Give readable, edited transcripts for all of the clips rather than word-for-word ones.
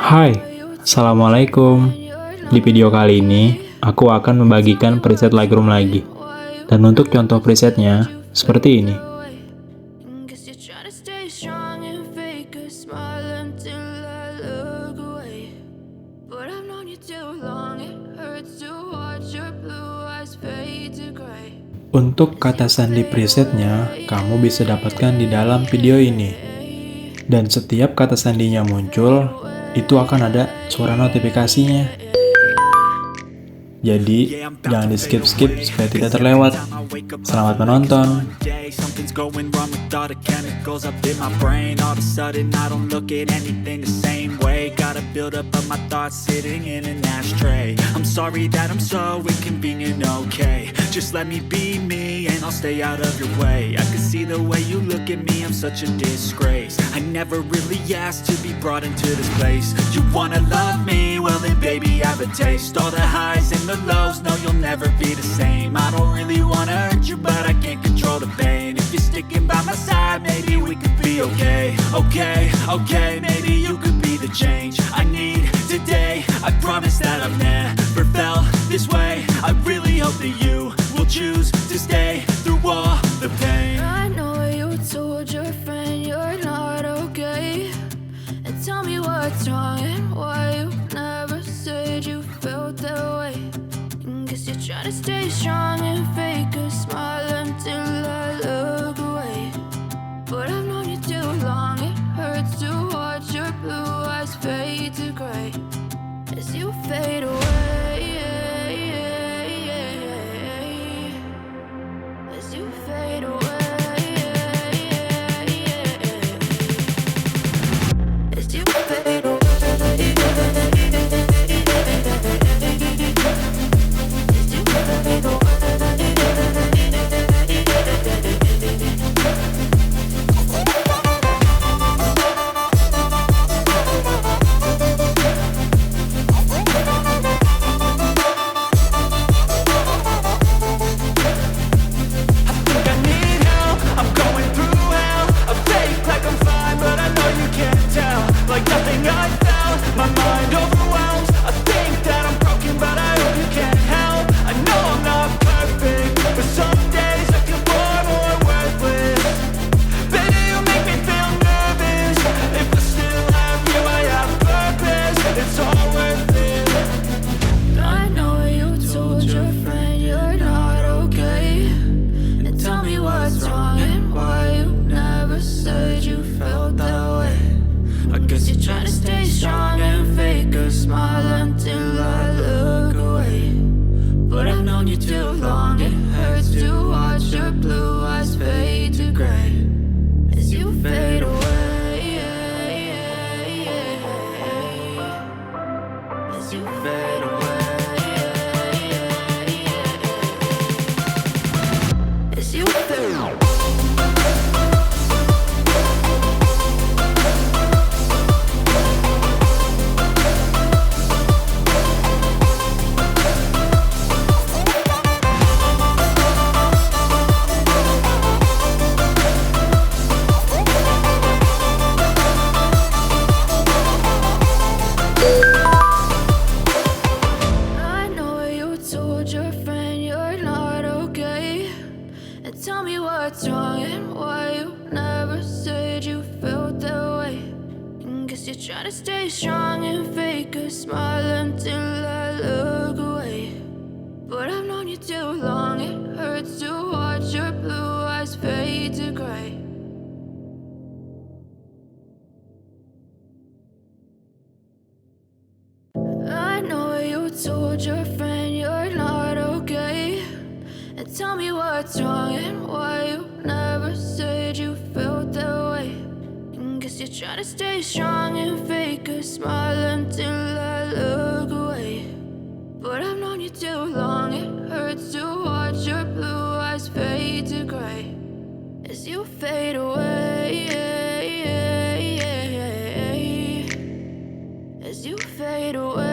Hai, Assalamualaikum. Di video kali ini, aku akan membagikan preset Lightroom lagi. Dan untuk contoh presetnya, seperti ini. Untuk kata sandi presetnya, kamu bisa dapatkan di dalam video ini. Dan setiap kata sandinya muncul, itu akan ada suara notifikasinya. Jadi, jangan di skip-skip supaya tidak terlewat. Selamat menonton. Something's going wrong with all the chemicals up in my brain. All of a sudden I don't look at anything the same way. Got a build up of my thoughts sitting in an ashtray. I'm sorry that I'm so inconvenient, okay. Just let me be me and I'll stay out of your way. I can see the way you look at me, I'm such a disgrace. I never really asked to be brought into this place. You wanna love me? Well then baby I have a taste. All the highs and the lows, no you'll never be the same. I don't really wanna hurt you but I can't control the pain. If you're sticking by my side, maybe we could be okay. Okay, maybe you could be the change I need today. I promise that I've never felt this way. I really hope that you will choose to stay through all the pain. I know you told your friend you're not okay, and tell me what's wrong and why you never said you felt that way. Guess you're trying to stay strong and fake a smile until I look away. But I've known you too long, it hurts to watch your blue eyes fade to gray as you fade away. As you fade away. As you fade away. Try to stay strong and fake a smile until I look away. But I've known you too long, it hurts to watch your blue eyes fade to gray. I know you told your friend you're not okay, and tell me what's wrong and why you never said you felt that way. Guess you're trying to stay strong and fake a smile until I look away. But I've known you too long, it hurts to watch your blue eyes fade to gray as you fade away. As you fade away.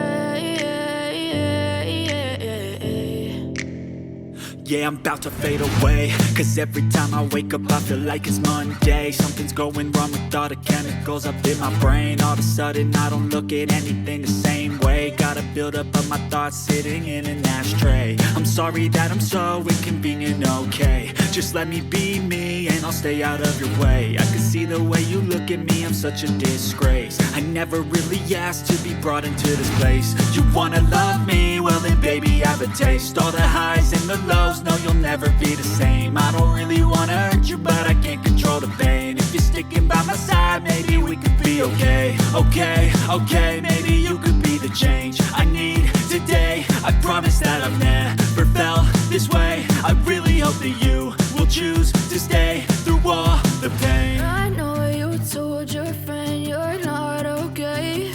Yeah, I'm about to fade away. Cause every time I wake up I feel like it's Monday. Something's going wrong with all the chemicals up in my brain. All of a sudden I don't look at anything the same way. Gotta build up of my thoughts sitting in an ashtray. I'm sorry that I'm so inconvenient, okay. Just let me be me and I'll stay out of your way. I can see the way you look at me, I'm such a disgrace. I never really asked to be brought into this place. You wanna love me? Well then baby I have a taste. All the highs and the lows, no you'll never be the same. I don't really wanna hurt you but I can't control the pain. If you're sticking by my side maybe we could be okay. Okay, maybe you could be the change I need today. I promise that I've never felt this way. I really hope that you will choose to stay through all the pain. I know you told your friend you're not okay,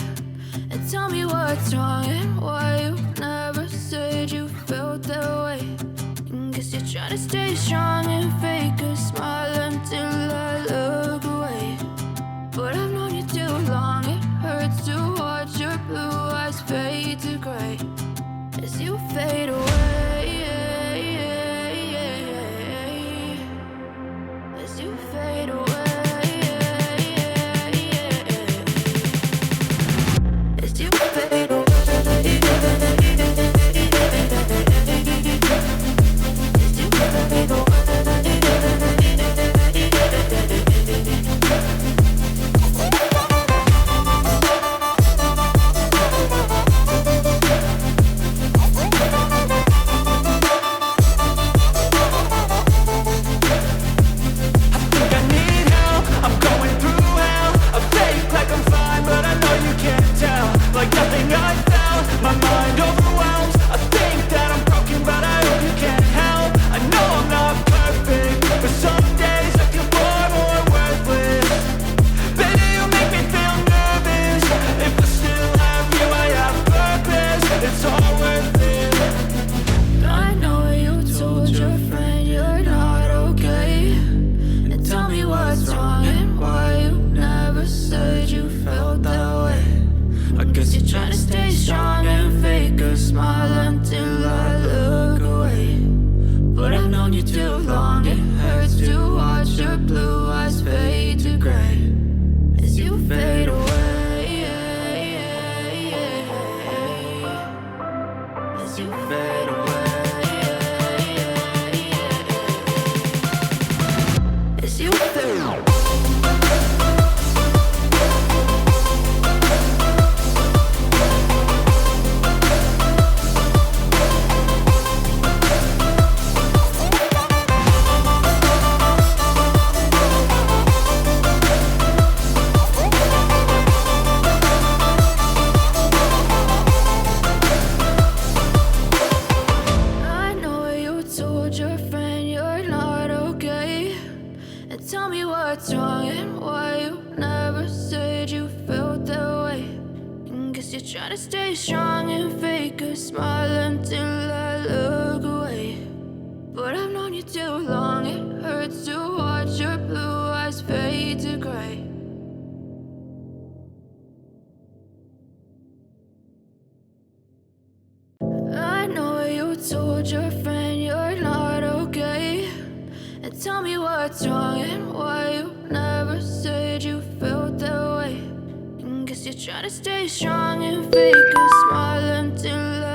and tell me what's wrong and why you never said you felt that way. Guess you're trying to stay strong and fake a smile until I look away. But I've known you too long, it hurts to watch your blue eyes fade to gray as you fade away. As you fade away. As you fade away. Told your friend you're not okay, and tell me what's wrong and why you never said you felt that way. Guess you're trying to stay strong and fake a smile until I